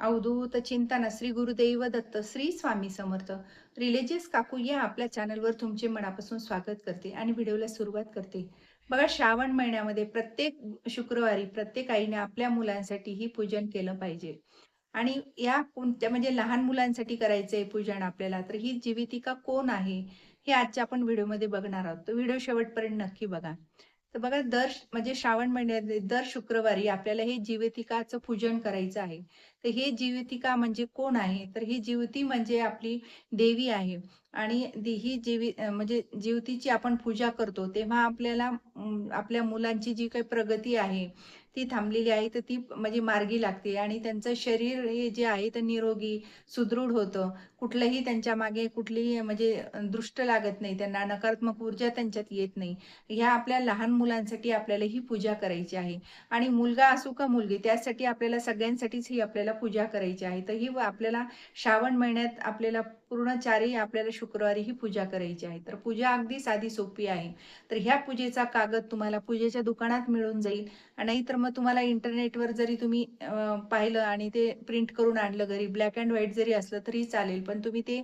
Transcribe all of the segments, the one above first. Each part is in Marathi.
अवधूत चिंतन श्री गुरुदेव दत्त श्री स्वामी समर्थ. रिलिजियस काकू या आपल्या चॅनलवर तुमचे मनापासून स्वागत करते आणि व्हिडिओला सुरुवात करते. बघा, श्रावण महिन्यामध्ये प्रत्येक शुक्रवारी प्रत्येक आईने आपल्या मुलांसाठी ही पूजन केलं पाहिजे. आणि या कोणत्या म्हणजे लहान मुलांसाठी करायचंय पूजन आपल्याला, तर ही जीवितिका कोण आहे हे आजच्या आपण व्हिडिओमध्ये बघणार आहोत. तो व्हिडिओ शेवटपर्यंत नक्की बघा. तर बघा, म्हणजे श्रावण महिन्यात दर शुक्रवारी आपल्याला हे जीवितिकाचं पूजन करायचं आहे. तर हे जीवितिका म्हणजे कोण आहे? तर ही जीवती म्हणजे आपली देवी आहे. आणि ही म्हणजे जीवतीची आपण पूजा करतो तेव्हा आपल्याला आपल्या मुलांची जी काही प्रगती आहे ती थांबलेली आहे, तर ती म्हणजे मार्गी लागते आणि त्यांचं शरीर हे जे आहे ते निरोगी, सुदृढ होतं. कुठलंही त्यांच्या मागे कुठलीही म्हणजे दृष्ट लागत नाही. त्यांना नकारात्मक ऊर्जा त्यांच्यात येत नाही. ह्या आपल्या लहान मुलांसाठी आपल्याला ही पूजा करायची आहे. आणि मुलगा असो का मुलगी, त्यासाठी आपल्याला सगळ्यांसाठीच ही आपल्याला पूजा करायची आहे. तर ही आपल्याला श्रावण महिन्यात आपल्याला पूर्ण 4ही आपल्याला शुक्रवारी ही पूजा करायची आहे. तर पूजा अगदी साधी सोपी आहे. तर ह्या पूजेचा कागद तुम्हाला पूजेच्या दुकानात मिळून जाईल. नाहीतर मग तुम्हाला इंटरनेटवर जरी तुम्ही पाहिलं आणि ते प्रिंट करून आणलं घरी, ब्लॅक एंड व्हाईट जरी असलं तरी चालेल. पण तुम्ही ते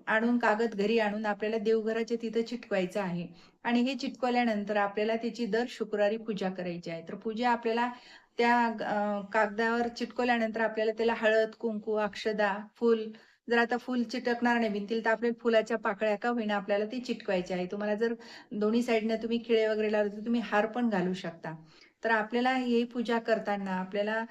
आणून कागद घरी आणून आपल्याला देवघराच्या तिथं चिटकवायचं आहे. आणि हे चिटकवल्यानंतर आपल्याला त्याची दर शुक्रवारी पूजा करायची आहे. तर पूजा आपल्याला त्या कागदावर चिटकवल्यानंतर आपल्याला त्याला हळद, कुंकू, अक्षदा, फूल, जर आता फूल चिटकणार नाही भिंतीला तर आपल्याला फुलाच्या पाकळ्या का होईना आपल्याला ती चिटकवायची आहे. तुम्हाला जर दोन्ही साईडनं तुम्ही खिळे वगैरे लावले तर तुम्ही हार पण घालू शकता. तर आपल्याला ही पूजा करताना आपल्याला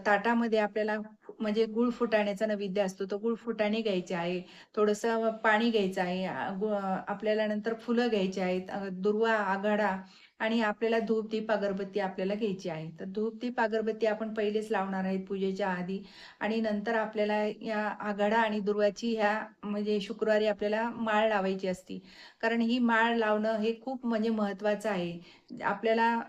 ताटामध्ये आपल्याला म्हणजे गुळ फुटाण्याचा नैवेद्य असतो. तो गुळ फुटाणे घ्यायचे आहे. थोडंसं पाणी घ्यायचं आहे. आपल्याला नंतर फुलं घ्यायची आहेत. दुर्वा, आघाडा आणि आपल्याला धूप, दीप, अगरबत्ती आपल्याला घ्यायची आहे. तर धूप, दीप, अगरबत्ती आपण पहिलेच लावणार आहेत पूजेच्या आधी आणि नंतर आपल्याला या आघाडा आणि दुर्वाची ह्या म्हणजे शुक्रवारी आपल्याला माळ लावायची असती. कारण ही माळ लावणं हे खूप म्हणजे महत्त्वाचं आहे. आपल्याला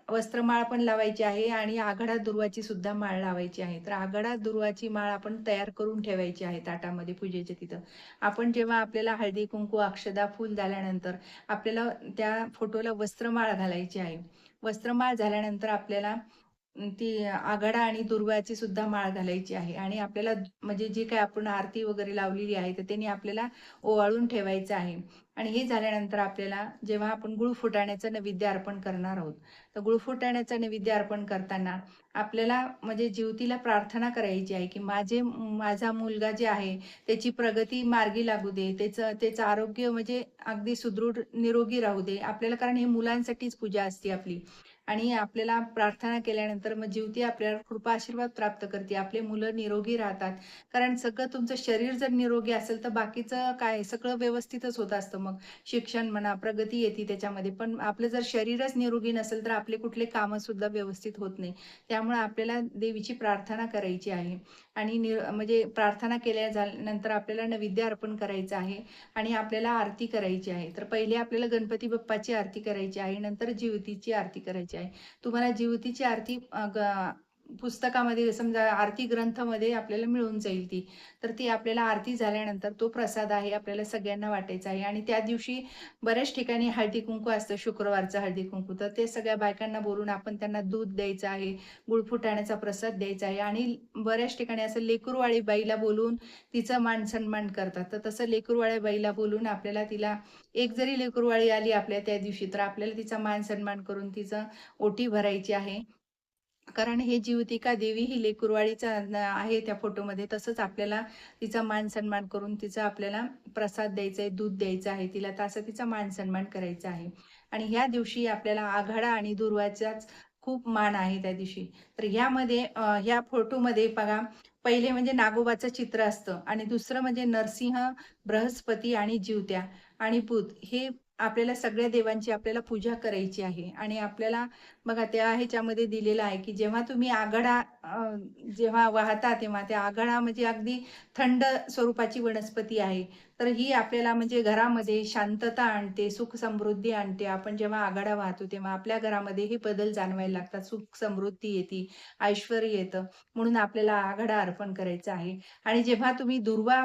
वस्त्रमाळ पण लावायची आहे आणि आघाडा दुर्वाची सुद्धा माळ लावायची आहे. तर आघाडा दुर्वाची माळ आपण तयार करून ठेवायची आहे ताटामध्ये पूजेच्या तिथं. आपण जेव्हा आपल्याला हळदी, कुंकू, अक्षदा, फूल झाल्यानंतर आपल्याला त्या फोटोला वस्त्रमाळ घालायची आहे. वस्त्रमाळ झाल्यानंतर आपल्याला ती आघाडा आणि दुर्वाची सुद्धा माळ घालायची आहे आणि आपल्याला म्हणजे जी काही आपण आरती वगैरे लावलेली आहे तर त्यांनी आपल्याला ओवाळून ठेवायचं आहे. आणि हे झाल्यानंतर आपल्याला जेव्हा आपण गुळ फुटाण्याचं नैवेद्य अर्पण करणार आहोत, तर गुळ फुटाण्याचं नैवेद्य अर्पण करताना आपल्याला म्हणजे जीवतीला प्रार्थना करायची आहे, की माझा मुलगा जे आहे त्याची प्रगती मार्गी लागू दे. त्याचं आरोग्य म्हणजे अगदी सुदृढ निरोगी राहू दे. आपल्याला कारण हे मुलांसाठीच पूजा असते आपली. आणि आपल्याला प्रार्थना केल्यानंतर मग जीवती आपल्याला कृपा आशीर्वाद प्राप्त करते. आपले मुलं निरोगी राहतात. कारण सगळं तुमचं शरीर जर निरोगी असेल, तर बाकीचं काय सगळं व्यवस्थितच होत असतं मग. शिक्षण म्हणा, प्रगती येते त्याच्यामध्ये. पण आपलं जर शरीरच निरोगी नसेल, तर आपले कुठले कामं सुद्धा व्यवस्थित होत नाही. त्यामुळे आपल्याला देवीची प्रार्थना करायची आहे. आणि म्हणजे प्रार्थना नंतर आपल्याला नैवेद्य अर्पण करायचं आहे आणि आपल्याला आरती करायची आहे. तर पहिले आपल्याला गणपती बाप्पाची आरती करायची आहे, नंतर जिवतीची आरती करायची आहे. तुम्हाला जिवतीची आरती पुस्तकामध्ये समजा आरती ग्रंथामध्ये आपल्याला मिळून जाईल ती. तर ती आपल्याला आरती झाल्यानंतर तो प्रसाद आहे आपल्याला सगळ्यांना वाटायचा आहे आणि त्या दिवशी बऱ्याच ठिकाणी हळदी-कुंकू असतं, शुक्रवारचं हळदी-कुंकू. तर ते सगळ्या बायकांना बोलवून आपण त्यांना दूध द्यायचं आहे, गुळ फुटाण्याचा प्रसाद द्यायचा आहे आणि बऱ्याच ठिकाणी असं लेकरूवाळी बाईला बोलवून तिचा मान-सन्मान करतात. तर तसं लेकरूवाळ्या बाईला बोलवून आपल्याला तिला एक जरी लेकरूवाळी आली आपल्या त्या दिवशी, तर आपल्याला तिचा मान-सन्मान करून तिचं ओटी भरायची आहे. कारण हे जीवतिका देवी ही लेकरूवाळीचा आहे त्या फोटोमध्ये. तसंच आपल्याला तिचा मान-सन्मान करून तिचा आपल्याला प्रसाद द्यायचा आहे, दूध द्यायचं आहे तिला. तर असं तिचा मान-सन्मान करायचा आहे. आणि ह्या दिवशी आपल्याला आघाडा आणि दुर्वाचाच खूप मान आहे त्या दिवशी. तर ह्या फोटोमध्ये बघा, पहिले म्हणजे नागोबाचं चित्र असतं आणि दुसरं म्हणजे नरसिंह, बृहस्पती आणि जिवत्या आणि बुध हे आपल्याला सगळ्या देवांची आपल्याला पूजा करायची आहे. आणि आपल्याला बघा त्या ह्याच्यामध्ये दिलेलं आहे, की जेव्हा तुम्ही आघाडा जेव्हा वाहता तेव्हा त्या आघाडा म्हणजे अगदी थंड स्वरूपाची वनस्पती आहे. तर ही आपल्याला म्हणजे घरामध्ये शांतता आणते, सुख समृद्धी आणते. आपण जेव्हा आघाडा वाहतो तेव्हा आपल्या घरामध्ये हे बदल जाणवायला लागतात. सुख समृद्धी येते, ऐश्वर्य येतं. म्हणून आपल्याला आघाडा अर्पण करायचा आहे. आणि जेव्हा तुम्ही दुर्वा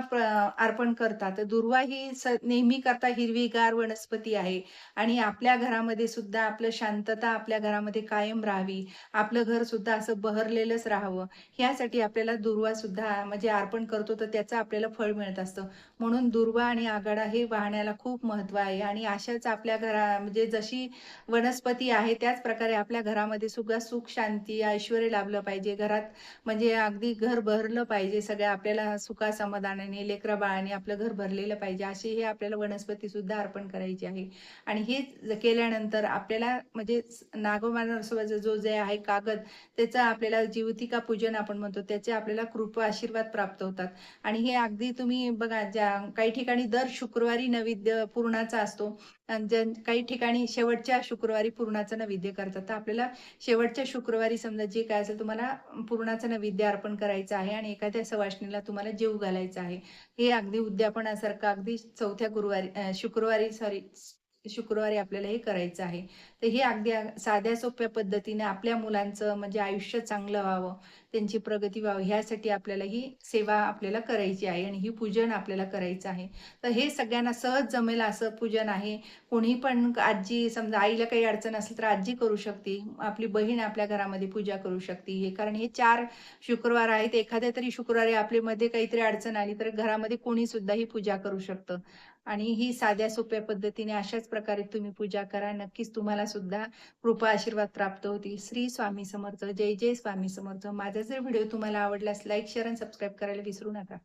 अर्पण करता, तर दुर्वा ही नेहमी करता हिरवीगार वनस्पती आहे आणि आपल्या घरामध्ये सुद्धा आपलं शांतता आपल्या घरामध्ये कायम राहावी. आपलं घर सुद्धा असं बहरलेलंच राहावं, ह्यासाठी आपल्याला दुर्वा सुद्धा म्हणजे अर्पण करतो, तर त्याचं आपल्याला फळ मिळत असतं. म्हणून दुर्वा आणि आघाडा हे वाहण्याला खूप महत्त्व आहे आणि अशाच आपल्या म्हणजे जशी वनस्पती आहे, त्याच प्रकारे आपल्या घरामध्ये सुद्धा सुख, शांती, ऐश्वर्य लाभलं पाहिजे. घरात म्हणजे अगदी घर भरलं पाहिजे. सगळ्या आपल्याला सुखा-समाधानाने, लेकरा-बाळांनी आपलं घर भरलेलं पाहिजे, अशी हे आपल्याला वनस्पती सुद्धा अर्पण करायची आहे. आणि हे केल्यानंतर आपल्याला म्हणजे नागोबा जो जे आहे कागद, त्याचं आपल्याला जीवतिका पूजन आपण म्हणतो, त्याचे आपल्याला कृपा आशीर्वाद प्राप्त होतात. आणि हे अगदी तुम्ही बघा, काही ठिकाणी दर शुक्रवारी नैवेद्य पुरणाचा असतो आणि काही ठिकाणी शेवटच्या शुक्रवारी पुरणाचं नैवेद्य करतात. तर आपल्याला शेवटच्या शुक्रवारी समजा जे काय असेल तुम्हाला पुरणाचं नैवेद्य अर्पण करायचं आहे आणि एखाद्या सवाष्णीला तुम्हाला जेवू घालायचं आहे. हे अगदी उद्यापनासारखं अगदी चौथ्या शुक्रवारी शुक्रवारी आपल्याला हे करायचं आहे. तर हे अगदी साध्या सोप्या पद्धतीने आपल्या मुलांचं म्हणजे आयुष्य चांगलं व्हावं, त्यांची प्रगती व्हावी ह्यासाठी आपल्याला ही सेवा आपल्याला करायची आहे आणि ही पूजन आपल्याला करायचं आहे. तर हे सगळ्यांना सहज जमेल असं पूजन आहे. कोणी पण आजी समजा आईला काही अडचण असेल तर आजी करू शकते. आपली बहीण आपल्या घरामध्ये पूजा करू शकते. हे कारण हे 4 शुक्रवार आहेत. एखाद्या तरी शुक्रवारी आपल्यामध्ये काहीतरी अडचण आली तर घरामध्ये कोणी सुद्धा ही पूजा करू शकतं. आणि ही साध्या सोप्या पद्धतीने अशाच प्रकारे तुम्ही पूजा करा. नक्कीच तुम्हाला सुद्धा कृपा आशीर्वाद प्राप्त होतील. श्री स्वामी समर्थ. जय जय स्वामी समर्थ. माझा जर व्हिडिओ तुम्हाला आवडल्यास लाईक, शेअर आणि सबस्क्राईब करायला विसरू नका.